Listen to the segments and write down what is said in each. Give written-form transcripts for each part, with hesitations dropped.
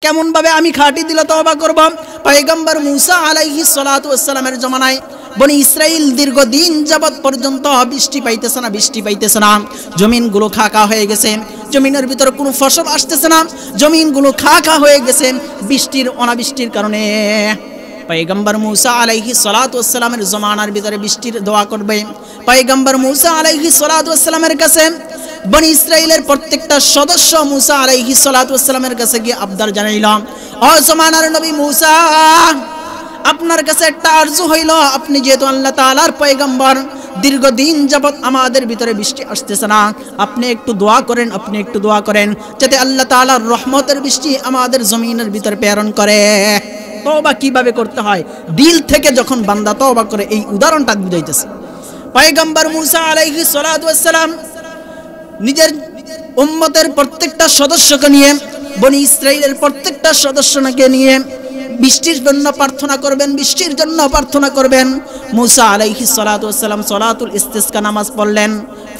কেমন ভাবে আমি খাঁটি দিলে তওবা করব। পয়গম্বর মুসা আলাইহিস সালাতু ওয়াস সালামের জমানায় বনি ইসরাইল দীর্ঘদিন যাবত পর্যন্ত বৃষ্টি পাইতেছে না। জমিনগুলো খাকা হয়ে গেছে, জমিনের ভিতরে কোনো ফসল আসতেছে না, জমিনগুলো খাকা হয়ে গেছে বৃষ্টির অনাবৃষ্টির কারণে। পয়গম্বর মুসা আলাইহিস সালাতু ওয়াস সালামের জমানার ভিতরে বৃষ্টির দোয়া করবে। পয়গম্বর মুসা আলাইহিস সালাতু ওয়াস সালামের কাছে বনি ইসরাইলের প্রত্যেকটা সদস্য মুসা আলাইহিস সালাতু ওয়াস সালামের কাছে গিয়ে আবদার জানাইলাম, ও জমানার নবী মুসা, আপনার কাছে একটা আরজু হইল, আপনি যেহেতু আল্লাহ তাআলার পয়গম্বর, দীর্ঘদিন যাবত আমাদের ভিতরে বৃষ্টি আসতেছে না, আপনি একটু দোয়া করেন যাতে আল্লাহ তাআলার রহমতের বৃষ্টি আমাদের জমিনের ভিতরে প্রেরণ করে। তওবা কিভাবে করতে হয়, দিল থেকে যখন বান্দা তওবা করে, এই উদাহরণটা বুঝাইতেছে। পয়গম্বর মুসা আলাইহিস সালাতু ওয়াস সালাম নিজের উম্মতের প্রত্যেকটা সদস্যকে নিয়ে, বনি ইসরাইলের প্রত্যেকটা সদস্যকে নিয়ে বৃষ্টির জন্য প্রার্থনা করবেন। মুসা আলাইহিস সালাতু ওয়াস সালাম সালাতুল ইস্তিসকা নামাজ পড়লেন।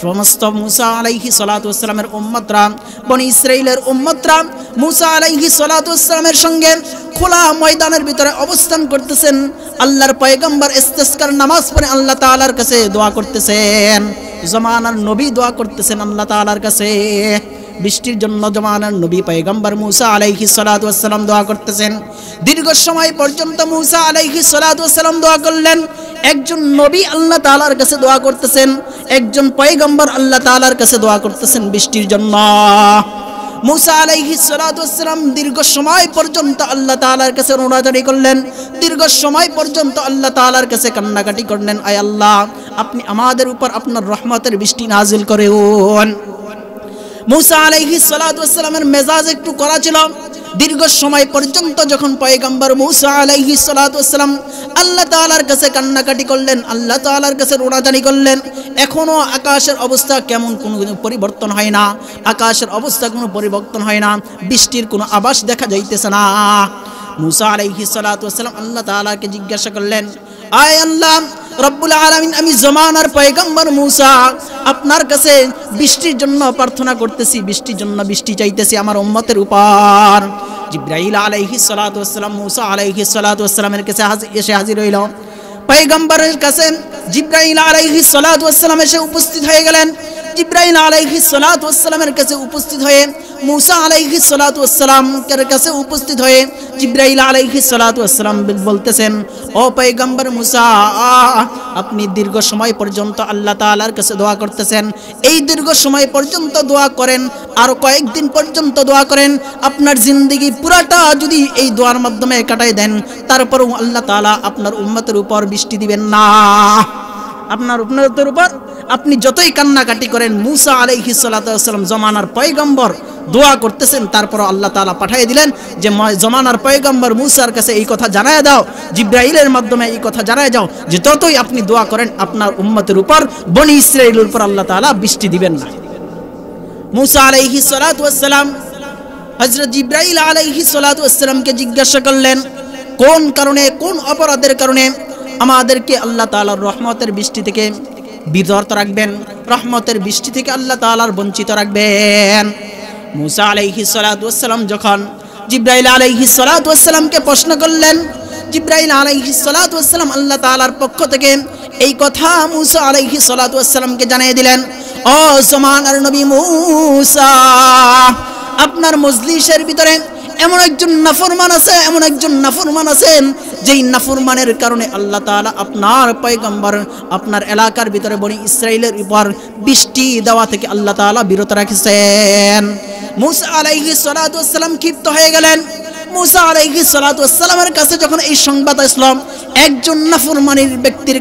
সমস্ত মুসা আলাইহিস সালাতু ওয়াস সালামের উম্মতরা, বনি ইসরাইলের উম্মতরা মুসা আলাইহিস সালাতু ওয়াস সালামের সঙ্গে খোলা ময়দানের ভিতরে অবস্থান করতেছেন। আল্লাহর পয়গম্বর ইস্তিসকার নামাজ পড়ে আল্লাহ তাআলার কাছে দোয়া করতেছেন। জমানার নবী দোয়া করতেছেন আল্লাহ তাআলার কাছে বৃষ্টির জন্য। জমানার নবী পয়গম্বর মুসা আলাইহিস সালাতু ওয়াস সালাম দোয়া করতেছেন। দীর্ঘ সময় পর্যন্ত মুসা আলাইহিস সালাতু ওয়াস সালাম দোয়া করলেন। একজন নবী আল্লাহ তাআলার কাছে দোয়া করতেছেন, একজন পয়গম্বর আল্লাহ তাআলার কাছে দোয়া করতেছেন বৃষ্টির জন্য। মুসা আলাইহিস সালাতু ওয়াস সালাম দীর্ঘ সময় পর্যন্ত আল্লাহ তাআলার কাছে রোনাজারি করলেন, দীর্ঘ সময় পর্যন্ত আল্লাহ তাআলার কাছে কান্নাকাটি করলেন, আয় আল্লাহ, আপনি আমাদের উপর আপনার রহমতের বৃষ্টি নাজিল করুন। মুসা আলাইহিস সালাতু ওয়াস সালামের মেজাজ একটু কড়া ছিল। দীর্ঘ সময় পর্যন্ত যখন পয়গম্বর মুসা আলাইহিস সালাতু ওয়াস সালাম আল্লাহ তাআলার কাছে কান্নাকাটি করলেন, আল্লাহ তাআলার কাছে রোনাজারি করলেন, এখনো আকাশের অবস্থা কেমন কোনো পরিবর্তন হয় না, আকাশের অবস্থা কোনো পরিবর্তন হয় না, বৃষ্টির কোনো আভাস দেখা যাইতেছে না। মুসা আলাইহিস সালাতু ওয়াস সালাম আল্লাহ তাআলাকে জিজ্ঞাসা করলেন, আয় আল্লাহ রব্বুল আলামিন, আমি জমানার পয়গম্বর মুসা আপনার কাছে বৃষ্টির জন্য প্রার্থনা করতেছি, বৃষ্টির জন্য বৃষ্টি চাইতেছি আমার উম্মতের উপর। জিবরাইল আলাইহিস সালাতু ওয়াস সালাম মুসা আলাইহিস সালাতু ওয়াস সালামের কাছে এসে হাজির হইল। পয়গম্বরের কাছে জিবরাইল আলাইহিস সালাতু ওয়াস সালাম এসে উপস্থিত হয়ে গেলেন। জিবরাইল আলাইহিস সালাতু ওয়াস সালামের কাছে উপস্থিত হয়ে মুসা আলাইহিস সালাতু ওয়াস সালামের কাছে উপস্থিত হয়ে জিবরাইল আলাইহিস সালাতু ওয়াস সালাম বলতেছেন, ও পয়গম্বর মুসা, আপনি দীর্ঘ সময় পর্যন্ত আল্লাহ তাআলার কাছে দোয়া করতেছেন, এই দীর্ঘ সময় পর্যন্ত দোয়া করেন, আর কয়েকদিন পর্যন্ত দোয়া করেন, আপনার জিন্দেগি পুরাটা যদি এই দোয়ার মাধ্যমে কাটাই দেন, তারপরও আল্লাহ তাআলা আপনার উম্মতের উপর বৃষ্টি দিবেন না। আপনার উম্মতের উপর আপনি যতই কান্নাকাটি করেন, মুসা আলাইহিস সালাতু ওয়াস সালাম জমানার পয়গম্বর দোয়া করতেছেন, তারপর আল্লাহ তাআলা পাঠিয়ে দিলেন যে জমানার পয়গম্বর মুসার কাছে এই কথা জানায় দাও, জিবরাইলের মাধ্যমে এই কথা জানায় যাও যে যতই আপনি দোয়া করেন আপনার উম্মতের উপর, বনি ইসরাইলের উপর আল্লাহ তাআলা বৃষ্টি দিবেন না। মুসা আলাইহিস সালাতু ওয়াস সালাম হযরত জিবরাইল আলাইহিস সালাতু ওয়াস সালামকে জিজ্ঞাসা করলেন, কোন কারণে, কোন অপরাধের কারণে আমাদেরকে আল্লাহ তাআলার রহমতের বৃষ্টি থেকে বিরত রাখবেন, রহমতের বৃষ্টি থেকে আল্লাহ তাআলার বঞ্চিত রাখবেন। মুসা আলাইহিস সালাতু ওয়াস সালাম যখন জিবরাইল আলাইহিস সালাতু ওয়াস সালামকে প্রশ্ন করলেন, জিবরাইল আলাইহিস সালাতু ওয়াস সালাম আল্লাহ তাআলার পক্ষ থেকে এই কথা মুসা আলাইহিস সালাতু ওয়াস সালামকে জানিয়ে দিলেন, ও জমানার নবী মুসা, আপনার মজলিসের ভিতরে এমন একজন নাফরমান আছেন, যেই নাফরমানের কারণে আল্লাহ তাআলা আপনার পয়গম্বর আপনার এলাকার ভিতরে বনি ইসরাইলের উপর বৃষ্টি দেওয়া থেকে আল্লাহ তাআলা বিরত রাখছেন। মুসা আলাইহিস সালাতু ওয়াস সালাম ক্ষিপ্ত হয়ে গেলেন। মুসা আলাইহিস সালাতু ওয়াস সালামের কাছে যখন এই সংবাদ আসলো, একজন নাফরমানের ব্যক্তির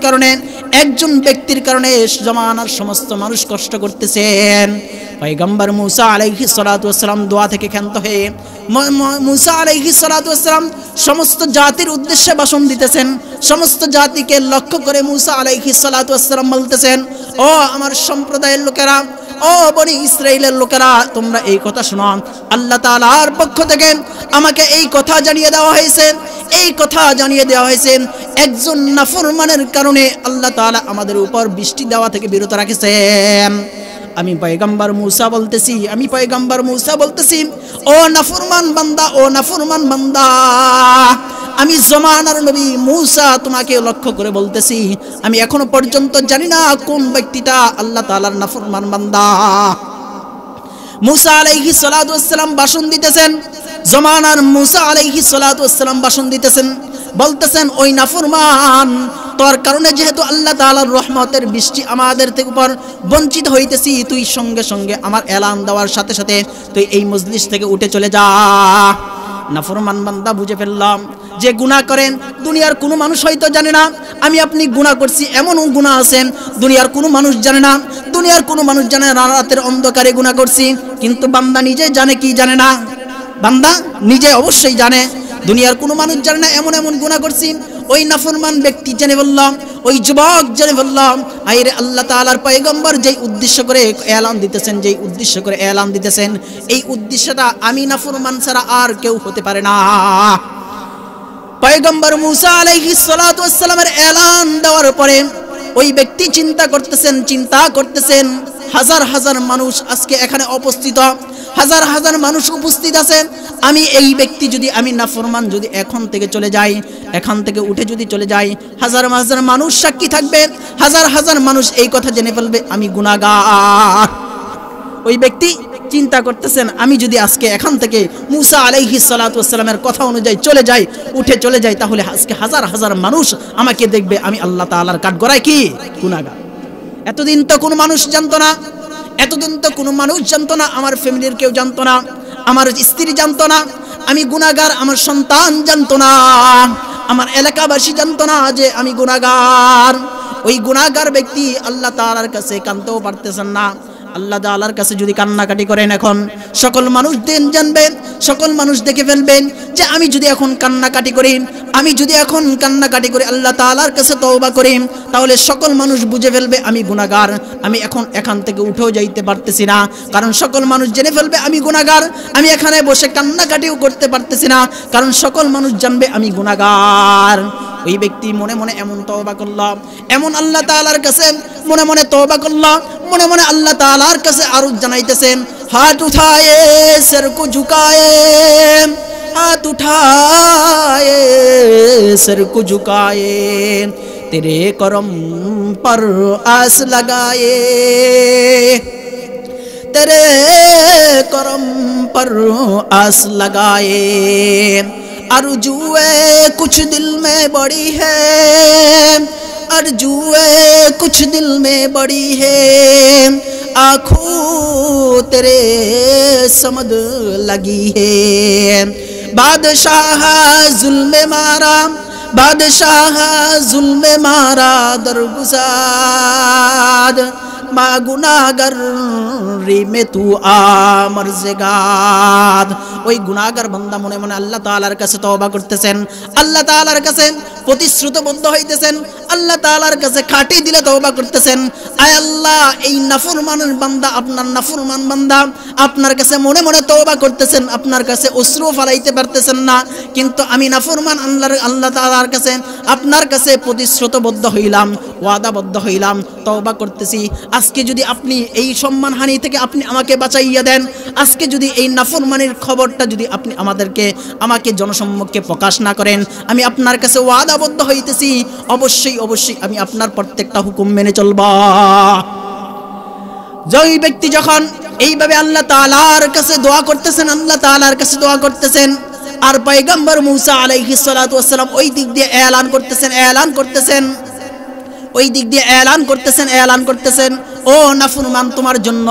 কারণে জমানার সমস্ত মানুষ কষ্ট করতেছেন, পয়গম্বর মুসা আলাইহিস সালাতু ওয়াস সালাম দোয়া থেকে ক্ষান্ত হয়ে মুসা আলাইহিস সালাতু ওয়াস সালাম সমস্ত জাতির উদ্দেশ্যে ভাষণ দিতেছেন। সমস্ত জাতিকে লক্ষ্য করে মুসা আলাইহিস সালাতু ওয়াস সালাম বলতেছেন, ও আমার সম্প্রদায়ের লোকেরা, ও বনি ইসরাইলের লোকেরা, তোমরা এই কথা শোনো, আল্লাহ তাআলার পক্ষ থেকে আমাকে এই কথা জানিয়ে দেওয়া হয়েছে, একজন নাফরমানের কারণে আল্লাহ তাআলা আমাদের উপর বৃষ্টি দেওয়া থেকে বিরত রাখছেন। আমি পয়গম্বর মূসা বলতেছি, ও নাফরমান বান্দা, ও নাফরমান বান্দা, আমি জমানার নবী মূসা তোমাকে লক্ষ্য করে বলতেছি, আমি এখনো পর্যন্ত জানি না কোন ব্যক্তিটা আল্লাহ তাআলার নাফরমান বান্দা। মূসা আলাইহিস সালাতু ওয়াস সালাম ভাষণ দিতেছেন, জমানার মূসা আলাইহিস সালাতু ওয়াস সালাম ভাষণ দিতেছেন, বলতেছেন, ওই নাফরমান, তোর কারণে যেহেতু আল্লাহ তাআলার রহমতের বৃষ্টি আমাদের থেকে উপর বঞ্চিত হইতেছি, তুই সঙ্গে সঙ্গে আমার এলান দেওয়ার সাথে সাথে তুই এই মজলিস থেকে উঠে চলে যা। নাফরমান বান্দা বুঝে ফেললাম যে গুনাহ করেন দুনিয়ার কোনো মানুষ হয়তো জানে না, আমি আপনি গুনাহ করছি, এমনও গুনাহ আছেন দুনিয়ার কোনো মানুষ জানে না, দুনিয়ার কোনো মানুষ জানে না রাতের অন্ধকারে গুনাহ করছি, কিন্তু বান্দা নিজে জানে কি জানে না? বান্দা নিজে অবশ্যই জানে, দুনিয়ার কোনো মানুষ জানে না এমন এমন গুনাহ করছি। ওই নাফরমান ব্যক্তি জেনে বললাম, ওই যুবক জেনে বললাম, আইরে আল্লাহ তাআলার পয়গম্বর যেই উদ্দেশ্য করে এলান দিতেছেন, এই উদ্দেশ্যটা আমি নাফরমান ছাড়া আর কেউ হতে পারে না। পয়গম্বর মূসা আলাইহিস সালাতু ওয়াস সালামের এলান দেওয়ার পরে ওই ব্যক্তি চিন্তা করতেছেন, হাজার হাজার মানুষ আজকে এখানে উপস্থিত, হাজার হাজার মানুষ উপস্থিত আছেন, আমি এই ব্যক্তি যদি, আমি নাফরমান যদি এখান থেকে চলে যাই, এখান থেকে উঠে যদি চলে যাই, হাজার হাজার মানুষ সাক্ষী থাকবে, হাজার হাজার মানুষ এই কথা জেনে ফেলবে আমি গুনাহগার। ওই ব্যক্তি চিন্তা করতেছেন, আমি যদি আজকে এখান থেকে মূসা আলাইহিস সালাতু ওয়াস সালামের কথা অনুযায়ী উঠে চলে যাই, তাহলে আজকে হাজার হাজার মানুষ আমাকে দেখবে আমি আল্লাহ তাআলার কাঠগড়ায় কি গুনাহগার। এতদিন তো কোনো মানুষ জানতো না, আমার ফ্যামিলির কেউ জানতো না, আমার স্ত্রী জানতো না আমি গুনাহগার, আমার সন্তান জানতো না, আমার এলাকাবাসী জানতো না যে আমি গুনাহগার। ওই গুনাহগার ব্যক্তি আল্লাহ তাআলার কাছে কাঁদতেও পারতেছেন না। আল্লাহ তাআলার কাছে যদি কান্নাকাটি করেন, এখন সকল মানুষ জানবেন, সকল মানুষ দেখে ফেলবেন যে আমি যদি এখন কান্নাকাটি করি আল্লাহ তাআলার কাছে তওবা করি, তাহলে সকল মানুষ বুঝে ফেলবে আমি গুনাহগার। আমি এখন এখান থেকে উঠেও যাইতে পারতেছি না, কারণ সকল মানুষ জেনে ফেলবে আমি গুনাহগার। আমি এখানে বসে কান্নাকাটিও করতে পারতেছি না, কারণ সকল মানুষ জানবে আমি গুনাহগার। ওই ব্যক্তি মনে মনে এমন তওবা করলাম, এমন আল্লাহ তাআলার কাছে মনে মনে তওবা করলাম, মনে মনে আল্লাহ তাআলার কাছে আরজ জানাইতেছেন, হাত উঠায়ে সর কো ঝুকায়ে, हाथ उठाए सर को झुकाए, तेरे करम पर आस लगाए, तेरे करम पर आस लगाए, अर्जुए कुछ दिल में बड़ी है, अर्जुए कुछ दिल में बड़ी है, आँखों तेरे समझ लगी है, बादशाह जुल्मे मारा दरगुजार, मा गुनाहगार रे में तू आ मर्ज़गाद। ওই গুনাহগার বান্দা মনে মনে আল্লাহ তাআলার কাছে তওবা করতেছেন, আল্লাহ তাআলার কাছে প্রতিশ্রুতিবদ্ধ হইতেছেন, আল্লাহ তাআলার কাছে খাঁটি দিলে তওবা করতেছেন। আয় আল্লাহ, এই নাফরমানের বান্দা, আপনার নাফরমান বান্দা আপনার কাছে মনে মনে তওবা করতেছেন, আপনার কাছে অশ্রু ফলাইতে পারতেছেন না, কিন্তু আমি নাফরমান আল্লাহ তাআলার কাছে আপনার কাছে প্রতিশ্রুতিবদ্ধ হইলাম, ওয়াদাবদ্ধ হইলাম, তওবা করতেছি। আজকে যদি আপনি এই সম্মানহানি থেকে আপনি আমাকে বাঁচাইয়া দেন, আজকে যদি এই নাফরমানির খবরটা যদি আপনি আমাকে জনসম্মুখে প্রকাশ না করেন, আমি আপনার কাছে ওয়াদাবদ্ধ হইতেছি, অবশ্যই আমি আপনার প্রত্যেকটা হুকুম মেনে চলব। যেই ব্যক্তি যখন এইভাবে আল্লাহ তাআলার কাছে দোয়া করতেছেন, আর পয়গম্বর মূসা আলাইহিস সালাতু ওয়াস সালাম ওই দিক দিয়ে এলান করতেছেন, ও নাফরমান, তোমার জন্য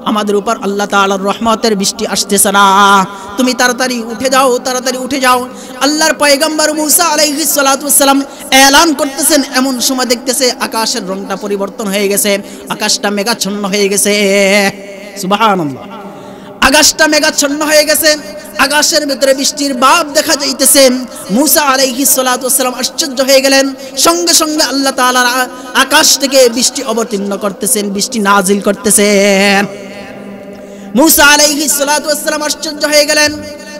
আমাদের উপর আল্লাহ তাআলার রহমতের বৃষ্টি আসতেছে না, তুমি তাড়াতাড়ি উঠে যাও। আল্লাহর পয়গম্বর মূসা আলাইহিস সালাতু ওয়াস সালাম এলান করতেছেন, এমন সময় দেখতেছে আকাশের রংটা পরিবর্তন হয়ে গেছে, আকাশটা মেঘাচ্ছন্ন হয়ে গেছে। সুবহানাল্লাহ, আকাশটা মেঘাচ্ছন্ন হয়ে গেছে, আকাশের ভিতরে বৃষ্টির ভাব দেখা যাইতেছে। মূসা আলাইহিস সালাতু ওয়াস সালাম আশ্চর্য হয়ে গেলেন, সঙ্গে সঙ্গে আল্লাহ তাআলা আকাশ থেকে বৃষ্টি অবতীর্ণ করতেছেন, বৃষ্টি নাজিল করতেছেন। মূসা আলাইহিস সালাতু ওয়াস সালাম আশ্চর্য হয়ে গেলেন,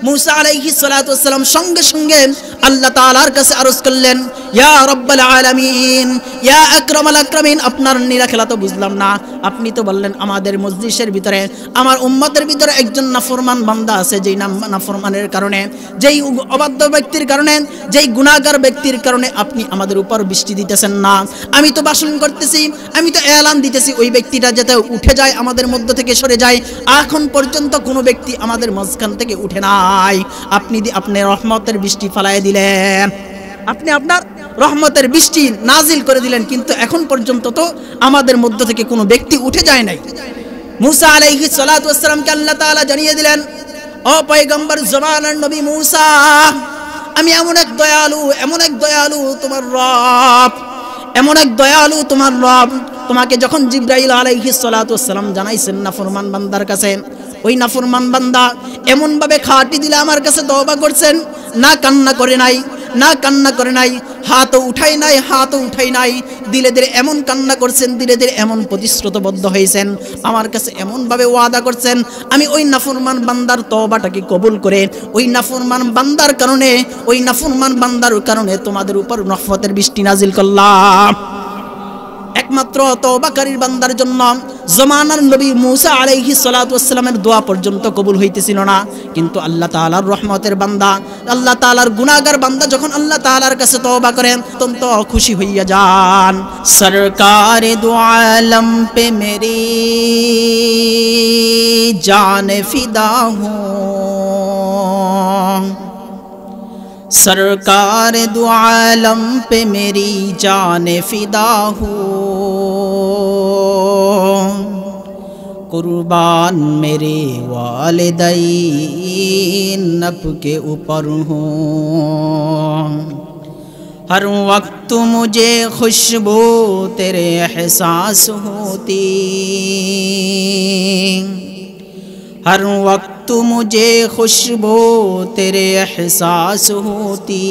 मूसा अलैहिस्सलाम संगे संगे अल्लाह ताआलार काছে আরজ করলেন, ইয়া রব্বাল আলামিন, ইয়া আকরামাল আকরামিন। আপনার নিরাখেলা তো বুঝলাম না, আপনি তো বললেন আমাদের মজলিসের ভিতরে আমার উম্মতের ভিতরে একজন নাফরমান বান্দা আছে, যেই নাফরমানের কারণে, যেই অবাধ্য ব্যক্তির কারণে, যেই গুনাহগার ব্যক্তির কারণে আপনি আমাদের উপর বৃষ্টি দিতেছেন না। আমি তো ভাষণ করতেছি, আমি তো এলান দিতেছি ওই ব্যক্তিটা যাতে উঠে যায়, আমাদের মধ্য থেকে সরে যায়। এখন পর্যন্ত কোনো ব্যক্তি আমাদের মাঝখান থেকে উঠে নাই। আপনি আপনার রহমতের বৃষ্টি ফালায় দিলেন, আপনি আপনার রহমতের বৃষ্টি নাজিল করে দিলেন, কিন্তু এখন পর্যন্ত তো আমাদের মধ্য থেকে কোনো ব্যক্তি উঠে যায় নাই। मूसा अलैहिस्सलाम के अल्लाह ताआला জানিয়ে দিলেন, ও পয়গম্বর জমানার নবী मूसा, আমি এমন এক দয়ালু তোমার রব, এমন এক দয়ালু তোমার রব। তোমাকে যখন জিবরাইল আলাইহিসসালাম জানাইছেন নাফরমান বান্দার কাছে, ওই নাফরমান বান্দা এমন ভাবে খাটি দিলে আমার কাছে তওবা করছেন, না কান্না করে নাই, না কান্না করে নাই, হাতও উঠাই নাই, দিলে দিলে এমন কান্না করছেন, দিলে দিলে এমন প্রতিশ্রুতবদ্ধ হয়েছেন, আমার কাছে এমন ভাবে ওয়াদা করছেন, আমি ওই নাফরমান বান্দার তওবাটাকে কবুল করে ওই নাফরমান বান্দার কারণে তোমাদের উপর রহমতের বৃষ্টি নাজিল করলাম। একমাত্র তওবাকারীর বান্দার জন্য জমানার নবী मूसा আলাইহিসসালামের দোয়া পর্যন্ত কবুল হইতেছিল না, কিন্তু আল্লাহ তাআলার রহমতের বান্দা, আল্লাহ তাআলার গুনাহগার বান্দা যখন আল্লাহ তাআলার কাছে তওবা করেন অত্যন্ত খুশি হইয়া যান। সরকার দু আলম পে মেরি জান ফিদা হুঁ, सरकार दो आलम पे मेरी जान फिदा हो, कुर्बान मेरे वालिदैन नब के ऊपर हो, हर वक्त मुझे खुशबू तेरे एहसास होती, हर वक्त मुझे खुशबू तेरे एहसास होती,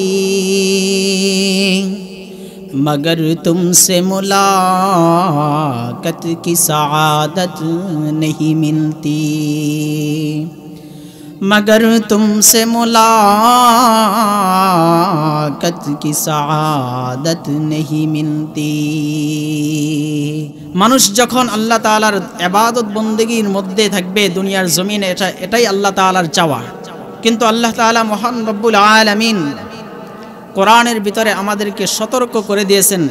मगर तुमसे मुलाकात की सआदत नहीं मिलती, मगर तुमसे मुलाकात की सआदत नहीं मिलती। মানুষ যখন আল্লাহ তাআলার ইবাদত বন্দেগীর মধ্যে থাকবে দুনিয়ার জমিনে, এটাই আল্লাহ তাআলার চাওয়া। কিন্তু আল্লাহ তাআলা মহান রব্বুল আলামিন কোরআনের ভিতরে আমাদেরকে সতর্ক করে দিয়েছেন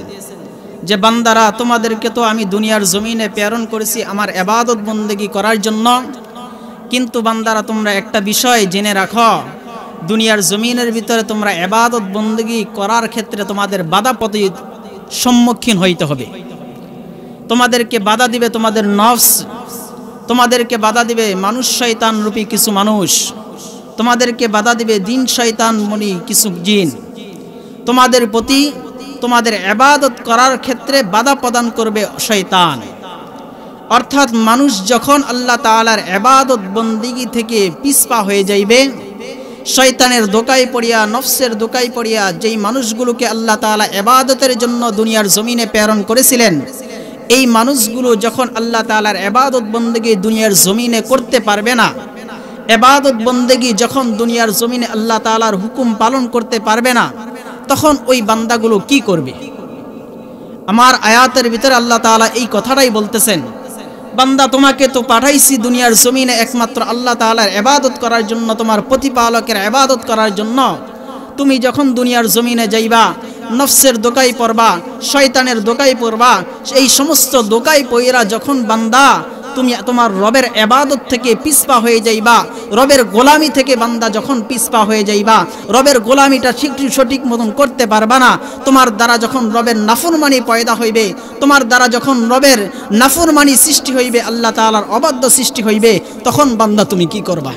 যে বান্দারা, তোমাদেরকে তো আমি দুনিয়ার জমিনে প্রেরণ করেছি আমার ইবাদত বন্দেগী করার জন্য, কিন্তু বান্দারা তোমরা একটা বিষয় জেনে রাখো, দুনিয়ার জমিনের ভিতরে তোমরা ইবাদত বন্দেগী করার ক্ষেত্রে তোমাদের বাধা পতির সম্মুখীন হইতে হবে। তোমাদেরকে বাধা দিবে তোমাদের নফস, তোমাদেরকে বাধা দিবে মানুষ শয়তান রূপী কিছু মানুষ, তোমাদেরকে বাধা দিবে জিন শয়তান মনি কিছু জিন, তোমাদের প্রতি তোমাদের ইবাদত করার ক্ষেত্রে বাধা প্রদান করবে শয়তান। অর্থাৎ মানুষ যখন আল্লাহ তাআলার ইবাদত বন্দেগী থেকে পিছপা হয়ে যাইবে, শয়তানের দোকায় পড়িয়া, নফসের দোকায় পড়িয়া, যেই মানুষগুলোকে আল্লাহ তাআলা ইবাদতের জন্য দুনিয়ার জমিনে প্রেরণ করেছিলেন, এই মানুষগুলো যখন আল্লাহ তাআলার ইবাদত বন্দেগী দুনিয়ার জমিনে করতে পারবে না, ইবাদত বন্দেগী যখন দুনিয়ার জমিনে আল্লাহ তাআলার হুকুম পালন করতে পারবে না, তখন ওই বান্দাগুলো কি করবে? আমার আয়াতের ভিতরে আল্লাহ তাআলা এই কথাটাই বলতেছেন, বান্দা তোমাকে তো পাঠাইছি দুনিয়ার জমিনে একমাত্র আল্লাহ তাআলার ইবাদত করার জন্য, তোমার প্রতিপালকের ইবাদত করার জন্য। তুমি যখন দুনিয়ার জমিনে যাইবা, নফসের দোকায় পড়বা, শয়তানের দোকায় পড়বা, এই সমস্ত দোকায় পইরা যখন বান্দা তুমি তোমার রবের ইবাদত থেকে পিছপা হয়ে যাইবা, রবের গোলামি থেকে বান্দা যখন পিছপা হয়ে যাইবা, রবের গোলামিটা সঠিক মতন করতে পারবা না, তোমার দ্বারা যখন রবের নাফরমানি পয়দা হইবে, তোমার দ্বারা যখন রবের নাফরমানি সৃষ্টি হইবে, আল্লাহ তাআলার অবাধ্য সৃষ্টি হইবে, তখন বান্দা তুমি কি করবা?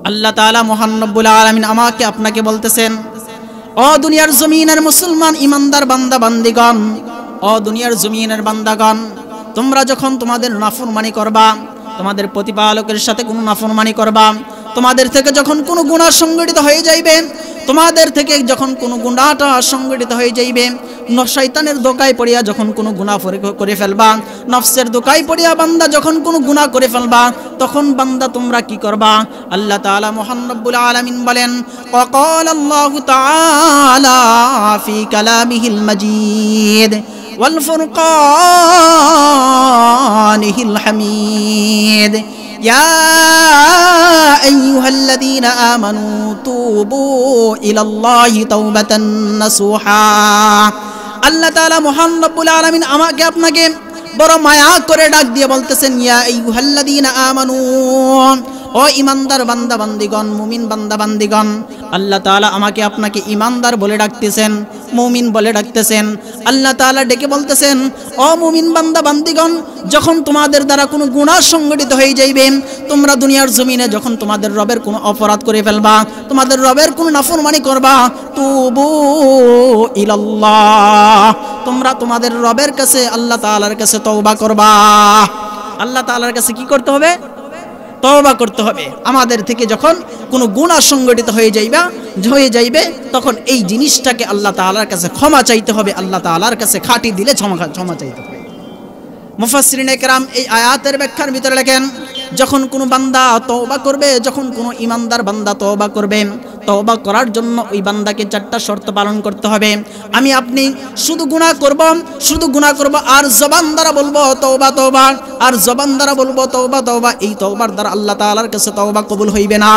আল্লাহ তাআলা মহান রব্বুল আলামিন আমাকে আপনাকে বলতেছেন, ও দুনিয়ার জমিনের মুসলমান ইমানদার বান্দা বান্দিগণ, ও দুনিয়ার জমিনের বান্দাগণ, তোমরা যখন তোমাদের নাফরমানি করবা, তোমাদের প্রতিপালকের সাথে কোনো নাফরমানি করবা, তোমাদের থেকে যখন কোনো গুনাহ সংগঠিত হয়ে যাইবে, তোমাদের থেকে যখন কোনো গুনাহটা সংগঠিত হয়ে যাইবে, শয়তানের ধোঁকায় পড়িয়া যখন কোনো গুনাহ করে ফেলবা, নফসের ধোঁকায় পড়িয়া বান্দা যখন কোনো গুনাহ করে ফেলবা, তখন বান্দা তোমরা কি করবা? আল্লাহ তাআলা মহান রব্বুল আলামিন বলেন, ওয়াকাল আল্লাহু তাআলা ফি কালামিহিল মাজিদ ওয়াল ফুরকানিহিল হামিদ, ইয়া আইয়ুহাল্লাযীনা আমানু তুবু ইলাল্লাহি তাওবাতান নাসুহা। আল্লাহ তাআলা মহান রব্বুল আলামিন আমাকে আপনাকে বড় মায়া করে ডাক দিয়ে বলতেছেন, ইয়া আইয়ুহাল্লাযীনা আমানু, ও ইমানদার বান্দা বান্দিগণ, মুমিন বান্দা বান্দিগণ। আল্লাহ তাআলা আমাকে আপনাকে ইমানদার বলে ডাকতেছেন, মুমিন বলে ডাকতেছেন। আল্লাহ তাআলা ডেকে বলতেছেন, ও মুমিন বান্দা বান্দিগণ, যখন তোমাদের দ্বারা কোনো গুনাহ সংগঠিত হয়ে যাইবে, তোমরা দুনিয়ার জমিনে যখন তোমাদের রবের কোনো অপরাধ করে ফেলবা, তোমাদের রবের কোনো নাফরমানি করবা, তুবু ইলাল্লাহ, তোমরা তোমাদের রবের কাছে আল্লাহ তাআলার কাছে তওবা করবা। আল্লাহ তাআলার কাছে কি করতে হবে? তওবা করতে হবে। আমাদের থেকে যখন কোনো গুনাহ সংগঠিত হয়ে যাইবে তখন এই জিনিসটাকে আল্লাহ তাআলার কাছে ক্ষমা চাইতে হবে, আল্লাহ তাআলার কাছে খাঁটি দিলে ক্ষমা চাইতে হবে। মুফাসসিরিনে কেরাম এই আয়াতের ব্যাখ্যার ভিতরে লেখেন, যখন কোনো বান্দা তওবা করবে, যখন কোনো ইমানদার বান্দা তওবা করবে, তওবা করার জন্য ওই বান্দাকে 4টা শর্ত পালন করতে হবে। আমি আপনি শুধু গুনাহ করব আর জবান দ্বারা বলবো তওবা তওবা, আর জবান দ্বারা বলবো তওবা তওবা, এই তওবার দ্বারা আল্লাহ তাআলার কাছে তওবা কবুল হইবে না।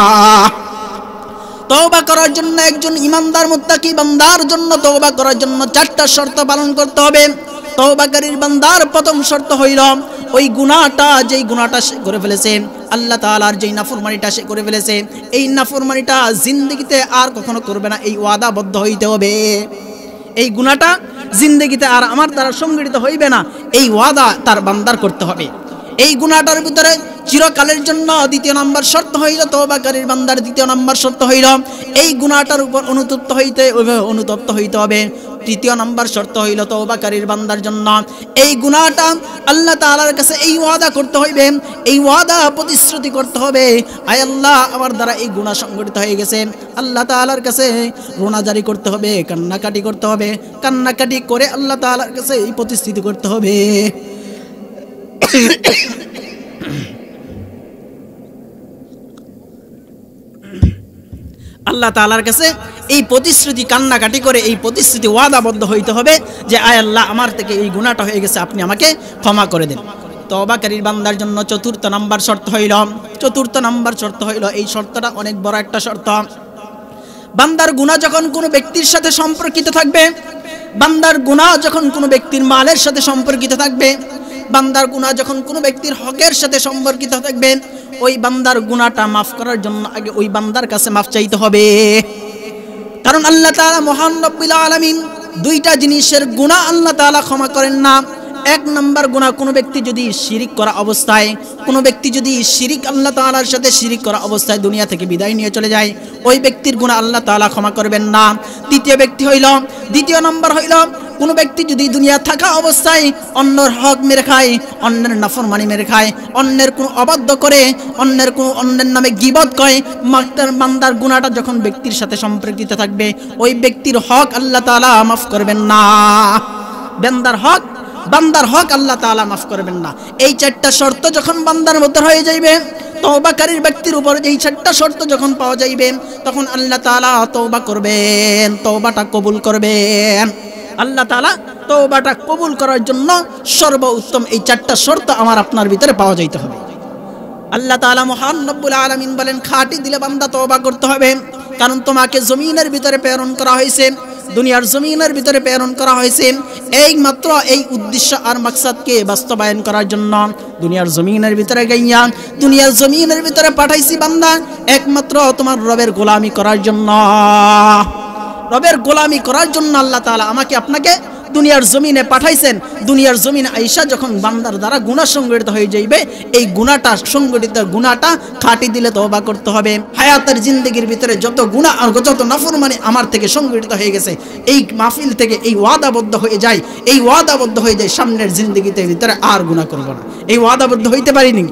তওবা করার জন্য, একজন ইমানদার মুত্তাকি বান্দার জন্য তওবা করার জন্য 4টা শর্ত পালন করতে হবে। তওবাকারীর বান্দার প্রথম শর্ত হইল, ওই গুনাহটা, যেই গুনাহটা সে করে ফেলেছে, আল্লাহ তাআলার যেই নাফরমানিটা সে করে ফেলেছে, এই নাফরমানিটা জিন্দেগিতে আর কখনো করবে না, এই ওয়াদাবদ্ধ হইতে হবে। এই গুনাহটা জিন্দেগিতে আর আমার দ্বারা সংগঠিত হইবে না, এই ওয়াদা তার বান্দার করতে হবে। এই গুনাহটার ভিতরে চিরকালের জন্য দ্বিতীয় নম্বর শর্ত হইল, তওবাকারীর বান্দার দ্বিতীয় নম্বর শর্ত হইল এই গুনাহটার উপর অনুতপ্ত হইতে হবে। তৃতীয় নম্বর শর্ত হইল তওবাকারীর বান্দার জন্য এই গুনাহটা আল্লাহ তাআলার কাছে এই ওয়াদা করতে হইবে, এই ওয়াদা প্রতিশ্রুতি করতে হবে, আয় আল্লাহ আমার দ্বারা এই গুনাহ সংগঠিত হয়ে গেছে, আল্লাহ তাআলার কাছে রোনা জারি করতে হবে, কান্নাকাটি করতে হবে, কান্নাকাটি করে আল্লাহ তাআলার কাছে এই প্রতিশ্রুতি করতে হবে। আল্লাহ তাআলার কাছে এই প্রতিশ্রুতি, কান্নাকাটি করে এই প্রতিশ্রুতি ওয়াদাবদ্ধ হইতে হবে যে আয় আল্লাহ আমার থেকে এই গুনাহটা হয়ে গেছে, আপনি আমাকে ক্ষমা করে দেন। তওবাকারীর বান্দার জন্য চতুর্থ নাম্বার শর্ত হইল, এই শর্তটা অনেক বড় একটা শর্ত। বান্দার গুনাহ যখন কোনো ব্যক্তির সাথে সম্পর্কিত থাকবে, বান্দার গুনাহ যখন কোনো ব্যক্তির মালের সাথে সম্পর্কিত থাকবে, বান্দার গুনাহ যখন কোনো ব্যক্তির হকের সাথে সম্পর্কিত থাকবে, ওই বান্দার গুনাহটা মাফ করার জন্য আগে ওই বান্দার কাছে মাফ চাইতে হবে। কারণ আল্লাহ তাআলা মহান রব্বুল আলামিন 2টা জিনিসের গুনাহ আল্লাহ তাআলা ক্ষমা করেন না। 1 নম্বর গুনাহ, কোনো ব্যক্তি যদি শিরিক করা অবস্থায়, আল্লাহ তাআলার সাথে শিরিক করা অবস্থায় দুনিয়া থেকে বিদায় নিয়ে চলে যায়, ওই ব্যক্তির গুনাহ আল্লাহ তাআলা ক্ষমা করবেন না। দ্বিতীয় নম্বর হইল কোনো ব্যক্তি যদি দুনিয়া থাকা অবস্থায় অন্যের হক মেরে খায়, অন্যের নাফরমানি মেরে খায়, অন্যের কোনো অবাধ্য করে, অন্যের নামে গীবত করে, বান্দার গুনাহটা যখন ব্যক্তির সাথে সম্পর্কিত থাকবে, ওই ব্যক্তির হক আল্লাহ তাআলা মাফ করবেন না। বান্দার হক আল্লাহ তাআলা মাফ করবেন না। এই 4টা শর্ত যখন বান্দার মধ্যে হয়ে যাইবে, তওবাকারীর ব্যক্তির উপর এই 4টা শর্ত যখন পাওয়া যাইবে, তখন আল্লাহ তাআলা তওবা করবেন, তওবাটা কবুল করবেন। আল্লাহ তাআলা তওবাটা কবুল করার জন্য সর্বোত্তম এই 4টা শর্ত আমার আপনার ভিতরে পাওয়া যাইতে হবে। আল্লাহ তাআলা মহান রব্বুল আলামিন বলেন, খাঁটি দিলে বান্দা তওবা করতে হবে, কারণ তোমাকে জমিনের ভিতরে প্রেরণ করা হয়েছে, দুনিয়ার জমিনের ভিতরে প্রেরণ করা হয়েছে এইমাত্র এই উদ্দেশ্য আর মাকসাদকে বাস্তবায়ন করার জন্য। দুনিয়ার জমিনের ভিতরে গাইয়া, দুনিয়ার জমিনের ভিতরে পাঠাইছি বান্দা একমাত্র তোমার রবের গোলামি করার জন্য। রবের গোলামি করার জন্য আল্লাহ তাআলা আমাকে আপনাকে দুনিয়ার জমিনে পাঠাইছেন। দুনিয়ার জমিনে আইসা যখন বান্দার দ্বারা গুনাহ সংগঠিত হয়ে যাইবে, এই গুনাহটা খাঁটি দিলে তওবা করতে হবে। হায়াতের জিন্দেগির ভিতরে যত গুনাহ আর যত নাফরমানি আমার থেকে সংগঠিত হয়ে গেছে, এই মাহফিল থেকে এই ওয়াদাবদ্ধ হয়ে যায় সামনের জিন্দেগিতে ভিতরে আর গুনাহ করব না। এই ওয়াদাবদ্ধ হইতে পারিনি,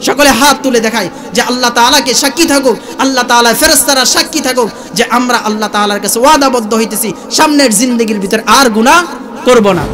সকলে হাত তুলে দেখায় যে আল্লাহ তাআলাকে সাক্ষী থাকুক, আল্লাহ তাআলা ফেরেশতারা সাক্ষী থাকুক যে আমরা আল্লাহ তাআলার কাছে ওয়াদাবদ্ধ হইতেছি সামনের জিন্দেগির ভিতর আর গুনাহ করব না।